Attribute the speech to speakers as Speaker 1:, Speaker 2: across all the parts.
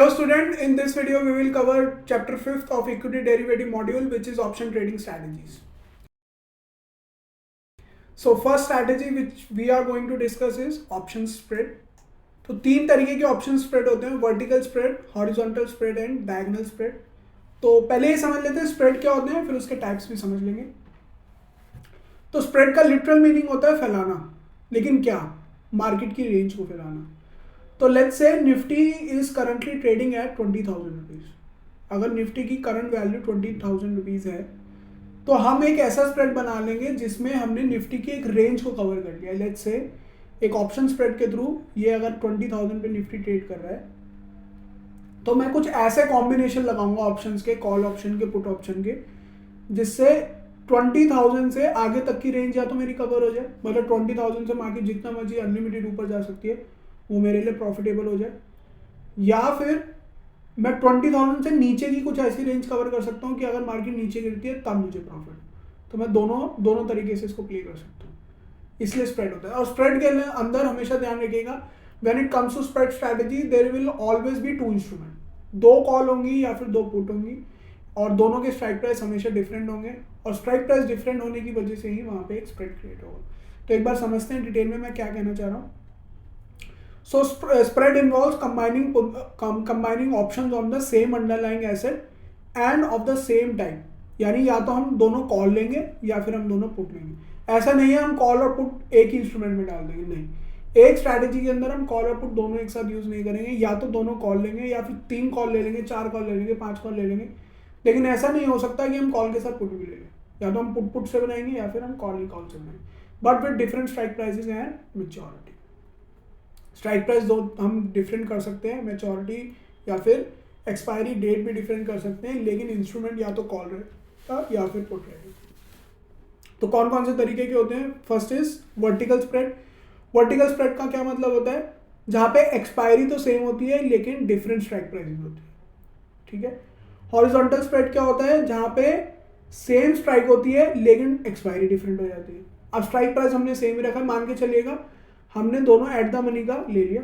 Speaker 1: Hello student, in this video we will cover chapter 5th of equity derivative module, which is option trading strategies. So first strategy which we are going to discuss is option spread. तो तीन तरीके के option spread होते हैं, vertical spread, horizontal spread and diagonal spread. तो पहले ये समझ लेते हैं स्प्रेड क्या होते हैं, फिर उसके टाइप्स भी समझ लेंगे. तो स्प्रेड का लिटरल मीनिंग होता है फैलाना, लेकिन क्या, मार्केट की रेंज को फैलाना. तो let's say Nifty is currently trading at 20,000 rupees. अगर निफ्टी की करंट वैल्यू 20,000 रुपीज़ है तो हम एक ऐसा स्प्रेड बना लेंगे जिसमें हमने निफ्टी की एक रेंज को कवर कर लिया. लेट्स से एक ऑप्शन स्प्रेड के थ्रू ये अगर 20,000 पे निफ्टी ट्रेड कर रहा है तो मैं कुछ ऐसे कॉम्बिनेशन लगाऊंगा ऑप्शंस के, कॉल ऑप्शन के, पुट ऑप्शन के, जिससे 20,000 से आगे तक की रेंज या तो मेरी कवर हो जाए, मतलब 20,000 से मार्केट जितना मर्जी अनलिमिटेड ऊपर जा सकती है, वो मेरे लिए प्रॉफिटेबल हो जाए. या फिर मैं 20,000 से नीचे की कुछ ऐसी रेंज कवर कर सकता हूँ कि अगर मार्केट नीचे गिरती है तब मुझे प्रॉफिट. तो मैं दोनों तरीके से इसको प्ले कर सकता हूँ, इसलिए स्प्रेड होता है. और स्प्रेड के अंदर हमेशा ध्यान रखिएगा, when it comes to spread strategy there will always be two instrument. दो कॉल होंगी या फिर दो पुट होंगी, और दोनों के स्ट्राइक प्राइस हमेशा डिफरेंट होंगे, और स्ट्राइक प्राइस डिफरेंट होने की वजह से ही वहाँ पे एक स्प्रेड क्रिएट होगा. तो एक बार समझते हैं डिटेल में मैं क्या कहना चाह रहा हूँ. So spread involves combining options on the same underlying asset and of the same type. यानी या तो हम दोनों कॉल लेंगे या फिर हम दोनों पुट लेंगे. ऐसा नहीं है हम कॉल और पुट एक ही इंस्ट्रूमेंट में डाल देंगे, नहीं. एक स्ट्रैटेजी के अंदर हम कॉल और पुट दोनों एक साथ यूज नहीं करेंगे. या तो दोनों कॉल लेंगे या फिर 3 कॉल ले लेंगे, 4 कॉल ले लेंगे, 5 कॉल ले लेंगे. लेकिन ऐसा नहीं हो सकता कि हम कॉल के साथ पुट भी ले लें. या तो हम पुट से बनाएंगे या फिर हम कॉल ही कॉल से बनाएंगे, but with different strike prices and maturity. Strike price दो हम डिफरेंट कर सकते हैं, मैच्योरिटी या फिर एक्सपायरी डेट भी डिफरेंट कर सकते हैं, लेकिन इंस्ट्रूमेंट या तो कॉल रहेगा या फिर पुट रहेगा. तो कौन कौन से तरीके के होते हैं. First is vertical spread. Vertical spread का क्या मतलब होता है, जहाँ पे एक्सपायरी तो सेम होती है लेकिन डिफरेंट स्ट्राइक प्राइस होती है. ठीक है. हॉरिजॉन्टल स्प्रेड क्या होता है, जहाँ पे सेम स्ट्राइक होती है लेकिन एक्सपायरी डिफरेंट हो जाती है. अब स्ट्राइक प्राइस हमने सेम ही रखा है, मान के चलिएगा हमने दोनों एट द मनी का ले लिया.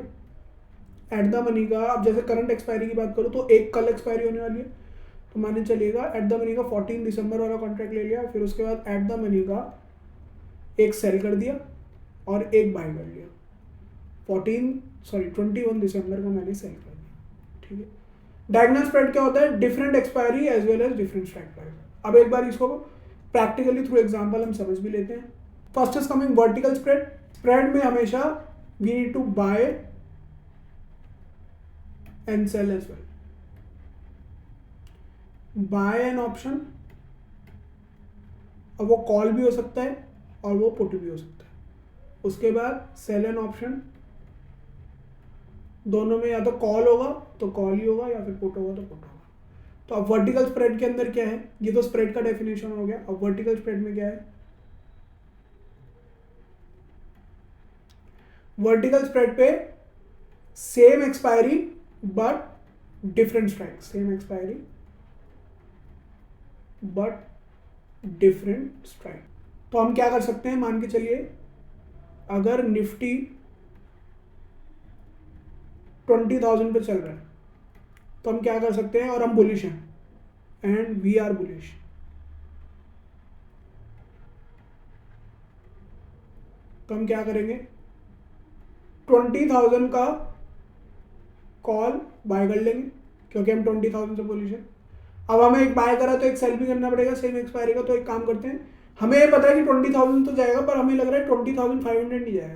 Speaker 1: एट द मनी का, अब जैसे करंट एक्सपायरी की बात करूँ तो एक कल एक्सपायरी होने वाली है, तो माने चलिएगा एट द मनी का 14 दिसंबर वाला कॉन्ट्रैक्ट ले लिया. फिर उसके बाद एट द मनी का एक सेल कर दिया और एक बाय कर लिया. 21 दिसंबर का मैंने सेल कर दिया. ठीक है. डायगोनल स्प्रेड क्या होता है, different expiry as well as different strike price. अब एक बार इसको प्रैक्टिकली थ्रू एग्जाम्पल हम समझ भी लेते हैं. First is coming vertical spread. Spread में हमेशा we need to buy and sell as well. Buy an option, अब वो कॉल भी हो सकता है और वो पुट भी हो सकता है. उसके बाद सेल एन ऑप्शन, दोनों में या तो कॉल होगा तो कॉल ही होगा या फिर पुट होगा तो पुट होगा. तो अब वर्टिकल स्प्रेड के अंदर क्या है, ये तो स्प्रेड का डेफिनेशन हो गया. अब वर्टिकल स्प्रेड में क्या है, वर्टिकल स्प्रेड पे same expiry but different strike. Same expiry but different strike. तो हम क्या कर सकते हैं, मान के चलिए अगर निफ्टी 20,000 पे चल रहा है तो हम क्या कर सकते हैं, और हम बुलिश हैं एंड वी आर बुलिश, तो हम क्या करेंगे, 20,000 का कॉल बाय कर लेंगे क्योंकि हम 20,000 से बुलिश है. अब हमें एक बाय करा तो एक सेल भी करना पड़ेगा सेम एक्सपायरी का. तो एक काम करते हैं, हमें ये पता है कि 20,000 तो जाएगा, पर हमें लग रहा है 20,500 नहीं जाएगा,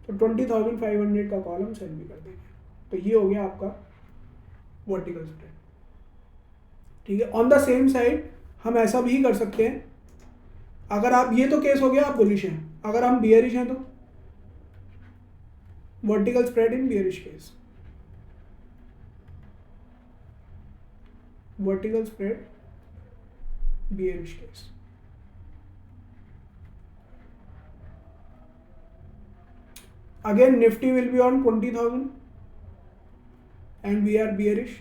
Speaker 1: तो 20,500 का कॉल हम सेल भी कर देंगे. तो ये हो गया आपका वर्टिकल स्प्रेड. ठीक है. ऑन द सेम साइड हम ऐसा भी कर सकते हैं, अगर आप, ये तो केस हो गया आप बुलिश हैं, अगर हम बियरिश हैं तो vertical spread in bearish case. Vertical spread bearish case. Again Nifty will be on 20,000 and we are bearish.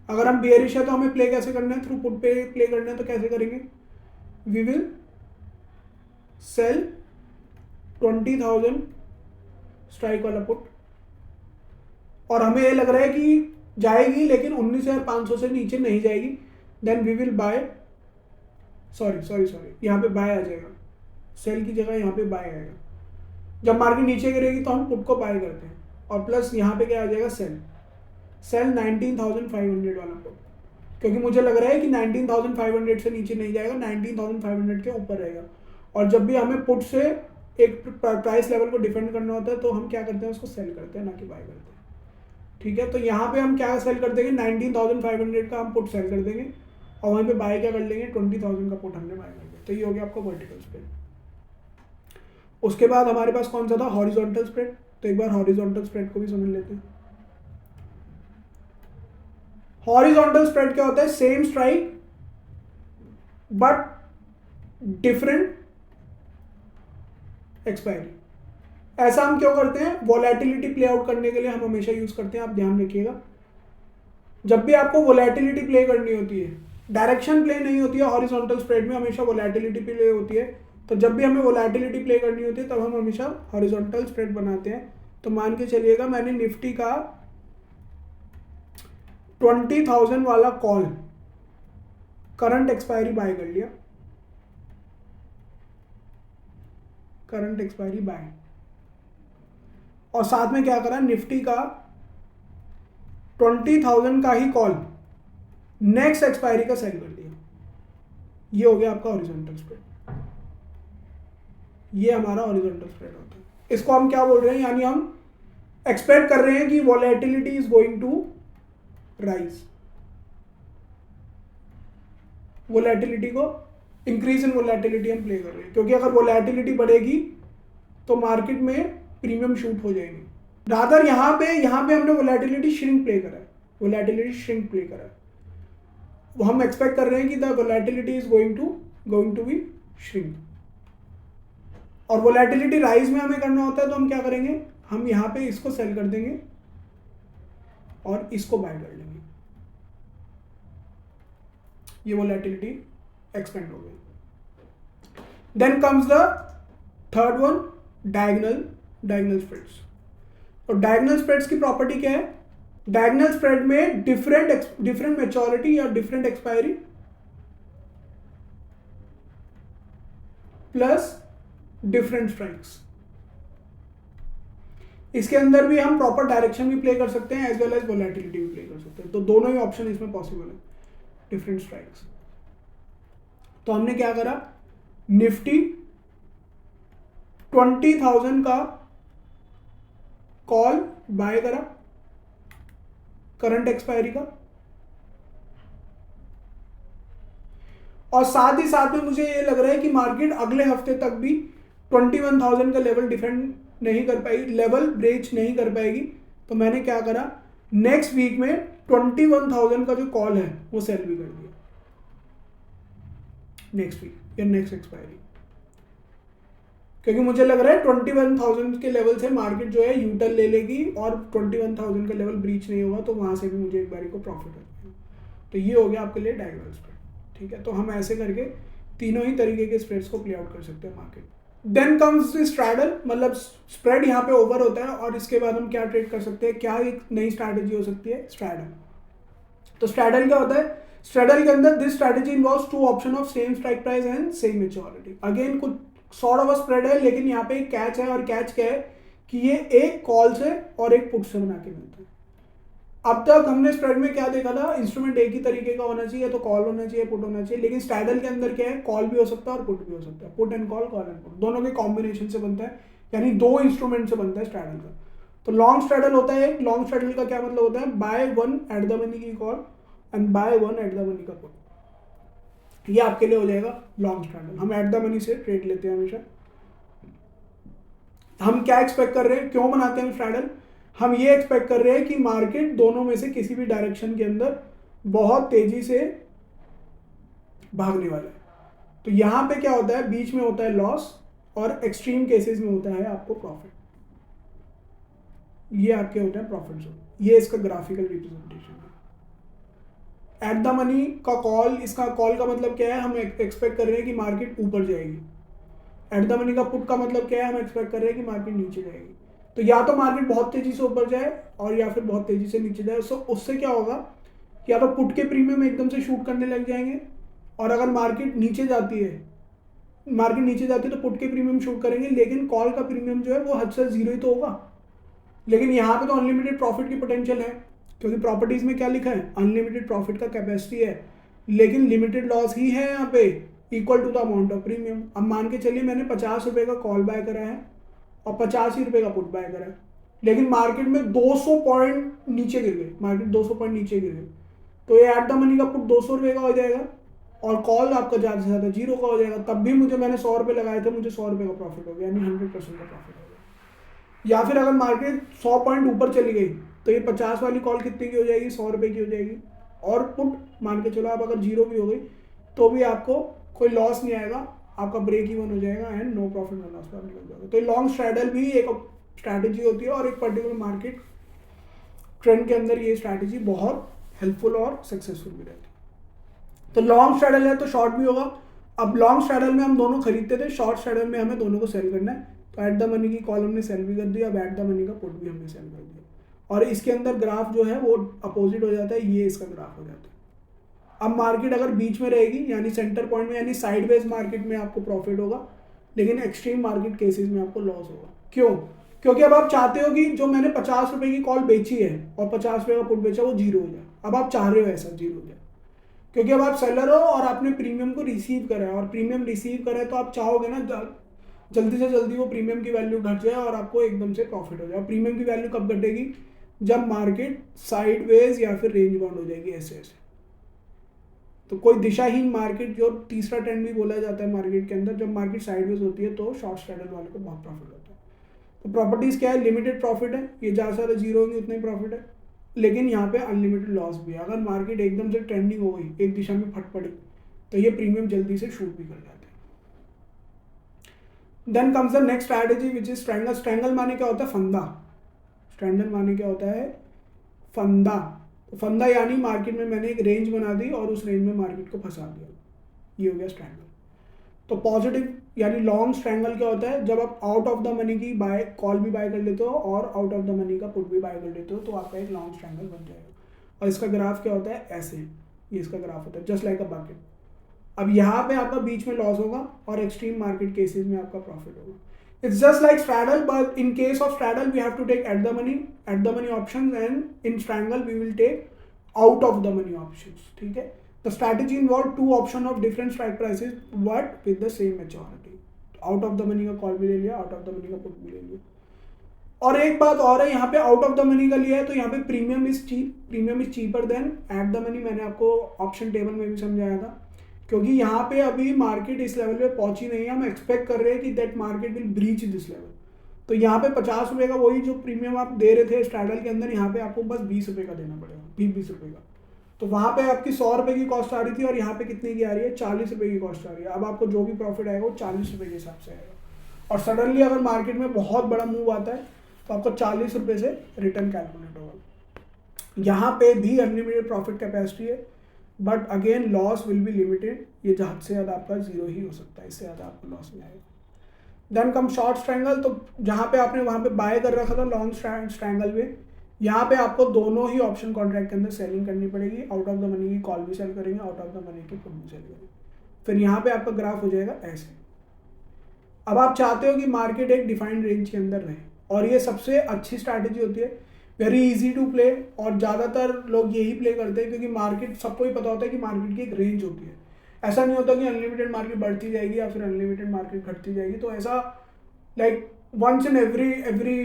Speaker 1: अगर हम बियरिश है तो हमें प्ले कैसे करना है, थ्रू पुट पे प्ले करना है. तो कैसे करेंगे, वी विल सेल 20,000 स्ट्राइक वाला पुट, और हमें ये लग रहा है कि जाएगी लेकिन 19,500 से नीचे नहीं जाएगी, then we will buy, sorry यहाँ पे बाय आ जाएगा, सेल की जगह यहाँ पे बाय आएगा। जब मार्केट नीचे गिरेगी तो हम पुट को बाय करते हैं, और प्लस यहाँ पे क्या आ जाएगा, सेल 19,500 वाला पुट, क्योंकि मुझे लग रहा है कि 19,500 से नीचे नहीं जाएगा, 19,500 के ऊपर रहेगा। और जब भी हमें पुट से एक प्राइस लेवल को डिफेंड करना होता है तो हम क्या करते हैं, उसको सेल करते हैं, ना कि बाय करते हैं। ठीक है, तो यहाँ पे हम क्या सेल कर देंगे, 19,500 का हम पुट सेल कर देंगे, और वहीं पे बाय क्या कर लेंगे, 20,000 का पुट हमने बाय कर दिया। तो ये हो गया आपका वर्टिकल स्प्रेड। उसके बाद हमारे पास कौन सा था, हॉरिजॉन्टल स्प्रेड। तो एक बार हॉरिजॉन्टल स्प्रेड को भी समझ लेते हैं। हॉरिजॉन्टल स्प्रेड क्या होता है, same strike but different expiry. ऐसा हम क्यों करते हैं, वोलेटिलिटी प्ले आउट करने के लिए हम हमेशा यूज करते हैं। आप ध्यान रखिएगा, जब भी आपको वोलेटिलिटी प्ले करनी होती है, डायरेक्शन प्ले नहीं होती है हॉरिजॉन्टल स्प्रेड में, हमेशा वोलेटिलिटी प्ले होती है। तो जब भी हमें वोलेटिलिटी प्ले करनी होती है तब हम हमेशा हॉरिजॉन्टल स्प्रेड बनाते हैं। तो मान के चलिएगा मैंने निफ्टी का 20,000 वाला कॉल करंट एक्सपायरी बाय कर लिया, करंट एक्सपायरी बाय, और साथ में क्या करा, निफ्टी का 20,000 का ही कॉल नेक्स्ट एक्सपायरी का सेल कर दिया। ये हो गया आपका हॉरिजॉन्टल स्प्रेड, ये हमारा हॉरिजॉन्टल स्प्रेड होता है। इसको हम क्या बोल रहे हैं, यानी हम एक्सपेक्ट कर रहे हैं कि volatility is going to rise, volatility को, इंक्रीज इन वोलेटिलिटी हम प्ले कर रहे हैं, क्योंकि अगर वोलेटिलिटी बढ़ेगी तो मार्केट में प्रीमियम शूट हो जाएंगे। रादर यहाँ पे हमने वोलेटिलिटी श्रिंक प्ले करा है, वोलेटिलिटी श्रिंक प्ले करा है। वो हम एक्सपेक्ट कर रहे हैं कि the volatility is going to be shrink, और वोलेटिलिटी राइज में हमें करना होता है तो हम क्या करेंगे, हम यहाँ पे इसको सेल कर देंगे और इसको बाय कर लेंगे। ये वोलेटिलिटी एक्सपेंड हो गई। Then comes the third one, diagonal spreads. तो डायगोनल स्प्रेड्स की प्रॉपर्टी क्या है, डायगोनल स्प्रेड में डिफरेंट मैच्योरिटी या different expiry plus different strikes. इसके अंदर भी हम प्रॉपर डायरेक्शन भी प्ले कर सकते हैं एज वेल एज वोलेटिलिटी भी प्ले कर सकते हैं। तो दोनों ही ऑप्शन इसमें पॉसिबल है, डिफरेंट स्ट्राइक्स। तो हमने क्या करा, निफ्टी 20,000 का कॉल बाय करा करंट एक्सपायरी का, और साथ ही साथ में मुझे ये लग रहा है कि मार्केट अगले हफ्ते तक भी 21,000 का लेवल डिफेंड नहीं कर पाएगी, लेवल ब्रेच नहीं कर पाएगी। तो मैंने क्या करा, नेक्स्ट वीक में 21,000 का जो कॉल है वो सेल भी कर दिया नेक्स्ट वीक या नेक्स्ट एक्सपायरी, क्योंकि मुझे लग रहा है 21,000 के लेवल से मार्केट जो है यूटर्न ले लेगी और 21,000 का लेवल ब्रीच नहीं होगा, तो वहां से भी मुझे एक बारी को प्रॉफिट हो जाएगा। तो ये हो गया आपके लिए डायगोनल स्प्रेड। ठीक है, तो हम ऐसे करके तीनों ही तरीके के स्प्रेड्स को प्ले आउट कर सकते हैं मार्केट। देन कम्स स्ट्रैडल, मतलब स्प्रेड यहाँ पे ओवर होता है और इसके बाद हम क्या ट्रेड कर सकते हैं, क्या एक नई स्ट्रैटेजी हो सकती है, स्ट्रैडल। तो स्ट्रैडल क्या होता है, स्ट्रैडल के अंदर this strategy involves two option of same strike price and same maturity. Again कुछ सॉर्ट ऑफ स्प्रेड है, लेकिन यहाँ पे एक कैच है, और कैच क्या है कि ये एक कॉल से और एक पुट से बना के मिलता है। अब तक हमने स्प्रेड में क्या देखा था, इंस्ट्रूमेंट एक ही तरीके का होना चाहिए, तो कॉल होना चाहिए, पुट होना चाहिए। लेकिन स्ट्रैडल के अंदर क्या है, कॉल भी हो सकता है और पुट भी हो सकता है, put and call, call and put, दोनों के कॉम्बिनेशन से बनता है, यानी दो इंस्ट्रूमेंट से बनता है स्ट्रैडल का। तो लॉन्ग स्ट्रैडल होता है एक, लॉन्ग स्ट्रैडल का क्या मतलब होता है, buy one at the money की call and buy one at the money का पुट। ये आपके लिए हो जाएगा लॉन्ग स्ट्रैडल। हम एट द मनी से ट्रेड लेते हैं हमेशा। हम क्या एक्सपेक्ट कर रहे हैं, क्यों बनाते हैं स्ट्रैडल, हम ये एक्सपेक्ट कर रहे हैं कि मार्केट दोनों में से किसी भी डायरेक्शन के अंदर बहुत तेजी से भागने वाला है। तो यहां पे क्या होता है, बीच में होता है लॉस और एक्सट्रीम केसेस में होता है आपको प्रॉफिट। ये आपके होते हैं प्रॉफिट जोन। ये इसका ग्राफिकल रिप्रेजेंटेशन है। एट द मनी का कॉल, इसका कॉल का मतलब क्या है, हम एक्सपेक्ट कर रहे हैं कि मार्केट ऊपर जाएगी। एट द मनी का पुट का मतलब क्या है, हम एक्सपेक्ट कर रहे हैं कि मार्केट नीचे जाएगी। तो या तो मार्केट बहुत तेजी से ऊपर जाए और या फिर बहुत तेजी से नीचे जाए। सो उससे क्या होगा कि या तो पुट के प्रीमियम एकदम से शूट करने लग जाएंगे, और अगर मार्केट नीचे जाती है तो पुट के प्रीमियम शूट करेंगे, लेकिन कॉल का प्रीमियम जो है वो हद से जीरो ही तो होगा। लेकिन यहाँ पे तो अनलिमिटेड प्रॉफिट की पोटेंशियल है, क्योंकि प्रॉपर्टीज में क्या लिखा है, अनलिमिटेड प्रॉफिट का कैपेसिटी है, लेकिन लिमिटेड लॉस ही है यहाँ पे, equal to the amount of premium. अब मान के चलिए मैंने 50 रुपये का कॉल बाय करा है और 85 रुपये का पुट बाय करा है, लेकिन मार्केट में 200 पॉइंट नीचे गिर गई, तो ये एट द मनी का पुट 200 रुपये का हो जाएगा और कॉल आपका ज़्यादा से ज़्यादा जीरो का हो जाएगा। तब भी मैंने 100 रुपये लगाए थे, मुझे 100 रुपये का प्रॉफिट हो गया, यानी 100% का प्रॉफिट हो गया। या फिर अगर मार्केट 100 पॉइंट ऊपर चली गई तो ये 50 वाली कॉल कितने की हो जाएगी, 100 रुपये की हो जाएगी, और पुट मान के चलो आप अगर जीरो भी हो गई तो भी आपको कोई लॉस नहीं आएगा, आपका ब्रेक इवन हो जाएगा and no profit no loss पर निकल जाएगा। तो लॉन्ग स्ट्रैडल भी एक स्ट्रैटेजी होती है, और एक पर्टिकुलर मार्केट ट्रेंड के अंदर ये स्ट्रैटेजी बहुत हेल्पफुल और सक्सेसफुल भी रहती है। तो लॉन्ग स्ट्रैडल है तो शॉर्ट भी होगा। अब लॉन्ग स्ट्रैडल में हम दोनों खरीदते थे, शॉर्ट स्ट्रैडल में हमें दोनों को सेल करना है, तो एट द मनी की कॉल हमने सेल भी कर दी, अब एट द मनी का पुट भी हमने सेल कर दिया, और इसके अंदर ग्राफ जो है वो अपोजिट हो जाता है, ये इसका ग्राफ हो जाता है। अब मार्केट अगर बीच में रहेगी, यानी सेंटर पॉइंट में, यानी साइडवेज मार्केट में आपको प्रॉफिट होगा, लेकिन एक्सट्रीम मार्केट केसेस में आपको लॉस होगा। क्यों? क्योंकि अब आप चाहते हो कि जो मैंने 50 रुपये की कॉल बेची है और 50 रुपये का पुट बेचा वो जीरो हो जाए। अब आप चाह रहे हो ऐसा जीरो हो जाए, क्योंकि अब आप सेलर हो और आपने प्रीमियम को रिसीव करा है, और प्रीमियम रिसीव करा है तो आप चाहोगे ना जल्दी से जल्दी वो प्रीमियम की वैल्यू घट जाए और आपको एकदम से प्रॉफिट हो जाए। प्रीमियम की वैल्यू कब घटेगी? जब मार्केट साइडवेज या फिर रेंज बाउंड हो जाएगी, ऐसे। तो कोई दिशाहीन मार्केट, जो तीसरा ट्रेंड भी बोला जाता है मार्केट के अंदर, जब मार्केट साइडवेज होती है तो शॉर्ट स्ट्रैडल वाले को बहुत प्रॉफिट होता है। तो प्रॉपर्टीज क्या है, लिमिटेड प्रॉफिट है, ये ज़्यादा से ज़्यादा जीरो होंगे उतना ही प्रॉफिट है, लेकिन यहाँ पे अनलिमिटेड लॉस भी है। अगर मार्केट एकदम से ट्रेंडिंग हो गई, एक दिशा में फट पड़ी, तो ये प्रीमियम जल्दी से शूट भी कर जाते हैं। Then comes the next strategy which is strangle. Strangle माने क्या होता है? फंदा। स्ट्रैंगल माने क्या होता है? फंदा। फंदा यानी मार्केट में मैंने एक रेंज बना दी और उस रेंज में मार्केट को फंसा दिया, ये हो गया स्ट्रैंगल। तो पॉजिटिव यानी लॉन्ग स्ट्रैंगल क्या होता है? जब आप आउट ऑफ द मनी की बाय कॉल भी बाय कर लेते हो और आउट ऑफ द मनी का पुट भी बाय कर लेते हो, तो आपका एक लॉन्ग स्ट्रैंगल बन जाएगा। और इसका ग्राफ क्या होता है? ऐसे, ये इसका ग्राफ होता है, जस्ट लाइक अ बकेट। अब यहाँ पे आपका बीच में लॉस होगा और एक्सट्रीम मार्केट केसेस में आपका प्रॉफिट होगा। It's just like straddle, but in case of straddle, we have to take at the money options, and in strangle we will take out of the money options. ठीक है? The strategy involve two option of different strike prices, but with the same maturity. Out of the money का call भी ले लिया, out of the money का put भी ले लिया। और एक बात और है, यहाँ पे आउट ऑफ द मनी का लिया है तो यहाँ पे premium is cheaper than eight the money. मैंने आपको ऑप्शन टेबल में भी समझाया था, क्योंकि यहाँ पे अभी मार्केट इस लेवल पे पहुंची नहीं है, हम एक्सपेक्ट कर रहे हैं कि that market will breach this level. तो यहाँ पे 50 रुपये का वही जो प्रीमियम आप दे रहे थे स्ट्रैडल के अंदर, यहाँ पे आपको बस 20 रुपये का देना पड़ेगा, 20 रुपये का। तो वहाँ पे आपकी 100 रुपये की कॉस्ट आ रही थी और यहाँ पे कितने की आ रही है? 40 रुपये की कॉस्ट आ रही है। अब आपको जो भी प्रॉफिट आएगा वो 40 रुपये के हिसाब से आएगा, और सडनली अगर मार्केट में बहुत बड़ा मूव आता है तो आपको 40 रुपये से रिटर्न कैलकुलेट होगा। यहाँ पे भी अनलिमिटेड प्रॉफिट कैपेसिटी है, but again loss will be limited. ये हद से ज़्यादा आपका जीरो ही हो सकता है, इससे ज़्यादा आपको लॉस नहीं आएगा। Then come short strangle. तो जहाँ पे आपने वहाँ पे बाय कर रखा था लॉन्ग स्ट्रैंगल में, यहाँ पे आपको दोनों ही ऑप्शन कॉन्ट्रैक्ट के अंदर सेलिंग करनी पड़ेगी। आउट ऑफ द मनी की कॉल भी सेल करेंगे, आउट ऑफ द मनी की पुट भी सेल करेंगे। फिर यहाँ पे आपका ग्राफ हो जाएगा ऐसे। अब आप चाहते हो कि मार्केट एक डिफाइंड रेंज के अंदर रहे, और ये सबसे अच्छी स्ट्रैटेजी होती है, वेरी इजी टू प्ले, और ज़्यादातर लोग यही प्ले करते हैं क्योंकि मार्केट, सबको ही पता होता है कि मार्केट की एक रेंज होती है। ऐसा नहीं होता कि अनलिमिटेड मार्केट बढ़ती जाएगी या फिर अनलिमिटेड मार्केट घटती जाएगी। तो ऐसा like once in every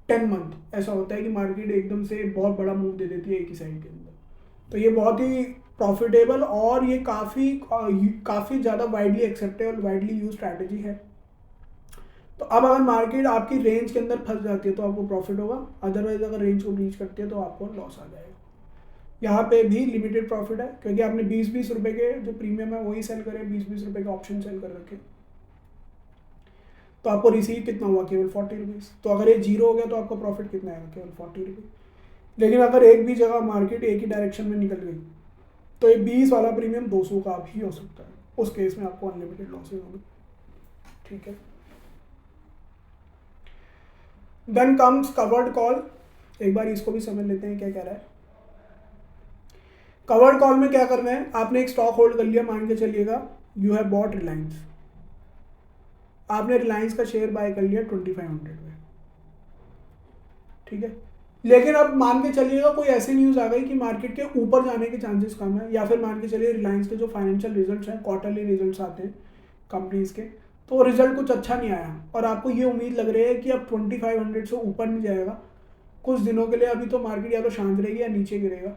Speaker 1: 10 month ऐसा होता है कि मार्केट एकदम से बहुत बड़ा मूव दे देती है एक ही साइड के अंदर। तो ये बहुत ही प्रॉफिटेबल और ये काफ़ी ज़्यादा वाइडली एक्सेप्टेड और वाइडली यूज स्ट्रैटेजी है। तो अब अगर मार्केट आपकी रेंज के अंदर फंस जाती है तो आपको प्रॉफिट होगा, अदरवाइज अगर रेंज को ब्रीच करती है तो आपको लॉस आ जाएगा। यहाँ पे भी लिमिटेड प्रॉफिट है क्योंकि आपने 20-20 रुपये के जो प्रीमियम है वही सेल करे, 20-20 रुपये का ऑप्शन सेल कर रखे, तो आपको रिसीव कितना हुआ? केवल 40 रुपीज़। तो अगर ये जीरो हो गया तो आपका प्रॉफिट कितना आएगा? केवल 40 रुपये। लेकिन अगर एक भी जगह मार्केट एक ही डायरेक्शन में निकल गई तो ये 20 वाला प्रीमियम 200 का भी हो सकता है, उस केस में आपको अनलिमिटेड लॉसेज होंगे। ठीक है। Then comes covered call. एक बार इसको भी समझ लेते हैं क्या कह रहा है। कवर्ड कॉल में क्या करना है, आपने एक स्टॉक होल्ड कर लिया, मान के चलिएगा यू हैव बॉट रिलायंस, आपने रिलायंस का शेयर बाय कर लिया 2500 में, ठीक है। लेकिन अब मान के चलिएगा कोई ऐसी न्यूज़ आ गई कि मार्केट के ऊपर जाने के चांसेस कम है, या फिर मान के चलिए रिलायंस के जो फाइनेंशियल रिजल्ट्स हैं, क्वार्टरली रिजल्ट्स आते हैं कंपनीज के, तो रिजल्ट कुछ अच्छा नहीं आया और आपको ये उम्मीद लग रही है कि अब 2500 से ऊपर नहीं जाएगा कुछ दिनों के लिए, अभी तो मार्केट या तो शांत रहेगी या नीचे गिरेगा।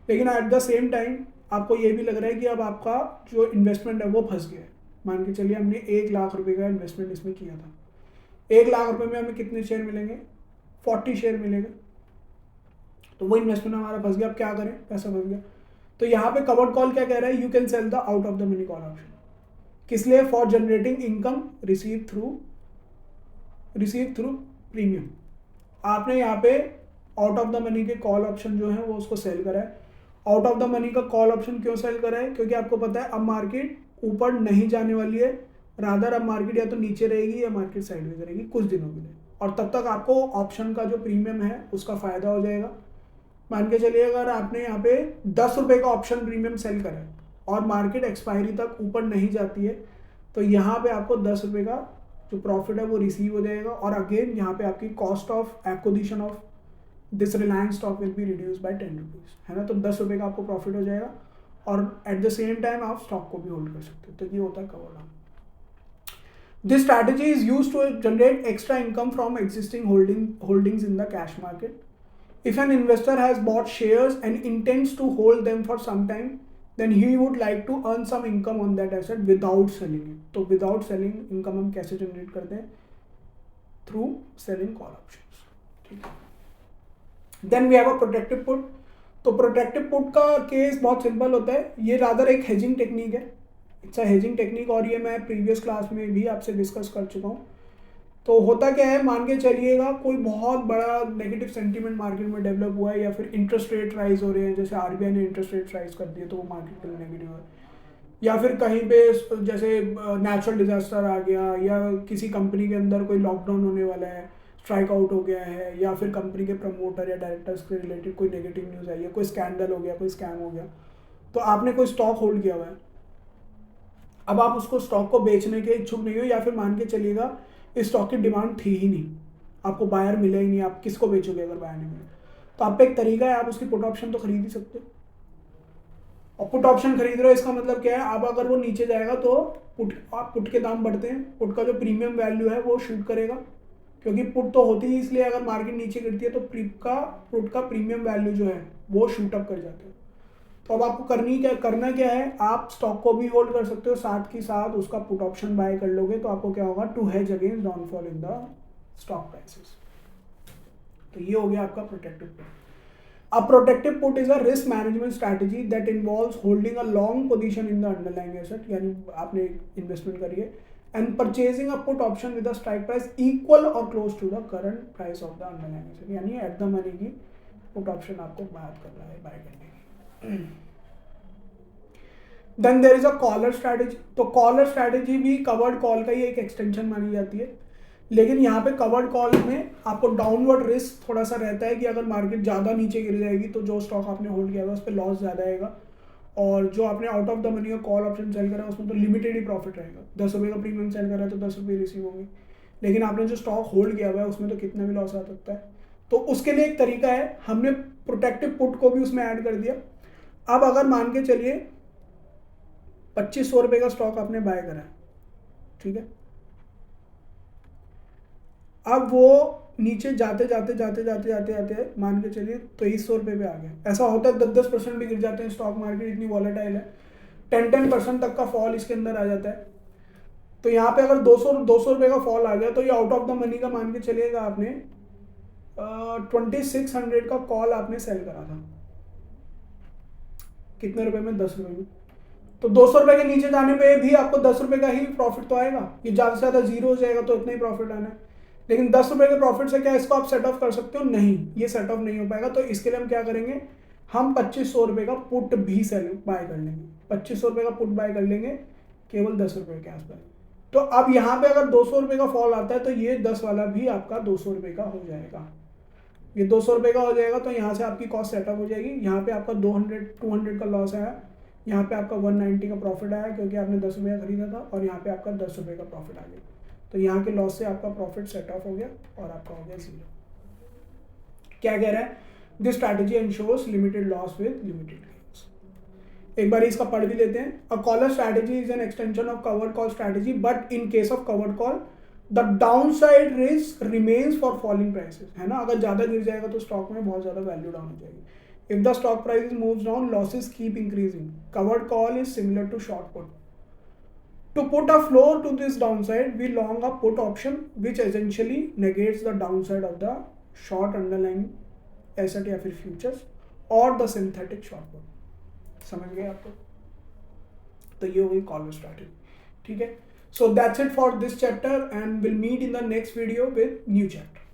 Speaker 1: लेकिन एट द सेम टाइम आपको ये भी लग रहा है कि अब आपका जो इन्वेस्टमेंट है वो फंस गया है। मान के चलिए हमने 1 लाख रुपए का इन्वेस्टमेंट इसमें किया था, 1 लाख रुपए में हमें कितने शेयर मिलेंगे, 40 शेयर मिलेंगे, तो वो इन्वेस्टमेंट हमारा फंस गया। अब क्या करें, पैसा फंस गया। तो यहाँ पे कवर्ड कॉल क्या कह रहा है, you can sell the out of the money call option. किस लिए, for generating income receive through premium. आपने यहाँ पे आउट ऑफ द मनी के कॉल ऑप्शन जो है वो उसको सेल करा है। आउट ऑफ द मनी का कॉल ऑप्शन क्यों सेल करा है, क्योंकि आपको पता है अब मार्केट ऊपर नहीं जाने वाली है, रादर अब मार्केट या तो नीचे रहेगी या मार्केट साइडवेज रहेगी कुछ दिनों के लिए, और तब तक आपको ऑप्शन का जो प्रीमियम है उसका फायदा हो जाएगा। मान के चलिए अगर आपने यहाँ पे 10 रुपये का ऑप्शन प्रीमियम सेल करा है और मार्केट एक्सपायरी तक ऊपर नहीं जाती है, तो यहाँ पे आपको 10 रुपये का जो प्रॉफिट है वो रिसीव हो जाएगा। और अगेन यहाँ पे आपकी cost of acquisition of this Reliance stock will be reduce by 10 rupees, है ना। तो 10 रुपये का आपको प्रॉफिट हो जाएगा और एट द सेम टाइम आप स्टॉक को भी होल्ड कर सकते हो। तो ये होता है covered call. This strategy is used to generate extra income from existing holdings in the cash market. If an investor has bought shares and intends to hold them for some time, then he would like to earn some income on that asset without selling it. तो without selling income हम कैसे generate करते हैं, through selling call options, ठीक है। Then we have a protective put। तो protective put का case बहुत सिंपल होता है, ये rather एक hedging टेक्निक है, इट्स अ hedging टेक्निक, और ये मैं प्रीवियस क्लास में भी आपसे डिस्कस कर चुका हूँ। तो होता क्या है, मान के चलिएगा कोई बहुत बड़ा नेगेटिव सेंटीमेंट मार्केट में डेवलप हुआ है, या फिर इंटरेस्ट रेट राइज हो रहे हैं, जैसे आरबीआई ने इंटरेस्ट रेट राइज कर दिए तो वो मार्केट के लिए नेगेटिव है, या फिर कहीं पे जैसे नेचुरल डिजास्टर आ गया, या किसी कंपनी के अंदर कोई लॉकडाउन होने वाला है, स्ट्राइक आउट हो गया है, या फिर कंपनी के प्रमोटर या डायरेक्टर्स के रिलेटेड कोई नेगेटिव न्यूज़ आई है, कोई स्कैंडल हो गया, कोई स्कैम हो गया, तो आपने कोई स्टॉक होल्ड किया हुआ है, अब आप उसको स्टॉक को बेचने के इच्छुक नहीं हो, या फिर मान के चलिएगा इस स्टॉक की डिमांड थी ही नहीं, आपको बायर मिला ही नहीं, आप किसको बेचोगे अगर बायर नहीं मिले। तो आप पे एक तरीका है, आप उसकी पुट ऑप्शन तो खरीद ही सकते हो, और पुट ऑप्शन खरीद रहे हो इसका मतलब क्या है, अब अगर वो नीचे जाएगा तो पुट के दाम बढ़ते हैं, पुट का जो प्रीमियम वैल्यू है वो शूट करेगा, क्योंकि पुट तो होती ही इसलिए अगर मार्केट नीचे गिरती है तो पुट का प्रीमियम वैल्यू जो है वो शूट अप कर जाता है। तो अब आपको करना क्या है, आप स्टॉक को भी होल्ड कर सकते हो, साथ ही साथ उसका पुट ऑप्शन बाय कर लोगे, तो आपको क्या होगा, to hedge against downfall in the stock prices. तो ये हो गया आपका प्रोटेक्टिव पुट। अब protective put is a risk management strategy that involves holding a long position in the underlying asset, यानी आपने इन्वेस्टमेंट करी है, and purchasing a put option with a strike price equal और close to the current price of the underlying asset, यानी at the money की put option आपको बात करना है, बाय करने की। Then there is a collar strategy. तो कॉलर स्ट्रैटेजी भी कवर्ड कॉल का ही एक एक्सटेंशन मानी जाती है, लेकिन यहाँ पे कवर्ड कॉल में आपको डाउनवर्ड रिस्क थोड़ा सा रहता है कि अगर मार्केट ज़्यादा नीचे गिर जाएगी तो जो स्टॉक आपने होल्ड किया हुआ उस पर लॉस ज़्यादा आएगा, और जो आपने आउट ऑफ द मनी का कॉल ऑप्शन सेल करा उसमें तो लिमिटेड ही प्रॉफिट रहेगा। 10 रुपये का प्रीमियम सेल करा है तो 10 रुपये रिसीव होंगे, लेकिन आपने जो स्टॉक होल्ड किया हुआ है उसमें तो कितना भी लॉस आ सकता है। तो उसके लिए एक तरीका है, हमने प्रोटेक्टिव पुट को भी उसमें ऐड कर दिया। अब अगर मान के चलिए 2500 रुपये का स्टॉक आपने बाय करा है, ठीक है, अब वो नीचे जाते जाते मान के चलिए 2300 रुपये पे आ गया। ऐसा होता है 10% भी गिर जाते हैं, स्टॉक मार्केट इतनी वॉलेटाइल है, 10% तक का फॉल इसके अंदर आ जाता है। तो यहाँ पे अगर 200 रुपये का फॉल आ गया तो ये आउट ऑफ द मनी का मान के चलिएगा आपने 2600 का कॉल आपने सेल करा था, कितने रुपए में, 10 रुपये में। तो 200 रुपये के नीचे जाने पे भी आपको 10 रुपये का ही प्रॉफिट तो आएगा, ये ज़्यादा से ज़्यादा जीरो हो जाएगा तो इतना ही प्रॉफिट आना है। लेकिन 10 रुपये के प्रॉफिट से क्या इसको आप सेट ऑफ कर सकते हो, नहीं, ये सेट ऑफ नहीं हो पाएगा। तो इसके लिए हम क्या करेंगे, हम 2500 रुपये का पुट भी बाय कर लेंगे, 2500 रुपये का पुट बाय कर लेंगे केवल 10 रुपये के आसपास। तो अब यहाँ पे अगर 200 रुपये का फॉल आता है तो ये 10 वाला भी आपका 200 रुपये का हो जाएगा। ये 200 रुपये का हो जाएगा तो यहाँ से आपकी कॉस्ट सेटअप हो जाएगी। यहाँ पे आपका 200 का लॉस आया, यहाँ पे आपका 190 का प्रॉफिट आया क्योंकि आपने 10 रुपये का खरीदा था, और यहाँ पे आपका 10 रुपये का प्रॉफिट आ गया। तो यहाँ के लॉस से आपका प्रॉफिट सेट ऑफ हो गया और आपका हो गया 0। क्या कह रहा है? This strategy ensures limited loss with limited gains. एक बार इसका पढ़ भी लेते हैं। A collar strategy is an extension of covered call strategy, but in case of covered call the downside risk remains for falling prices, है ना। अगर ज्यादा गिर जाएगा तो स्टॉक में बहुत ज्यादा वैल्यू डाउन हो जाएगी। If the stock price moves down, losses keep increasing. Covered call is similar to short put. To put a floor to this downside, we long a put option which essentially negates the downside of the short underlying asset या फिर futures और the synthetic short put। समझ गए आपको? तो ये हो गई कॉलर स्ट्रैटेजी, ठीक है। So that's it for this chapter and we'll meet in the next video with new chapter.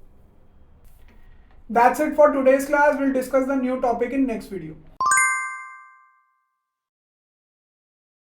Speaker 1: That's it for today's class. We'll discuss the new topic in next video.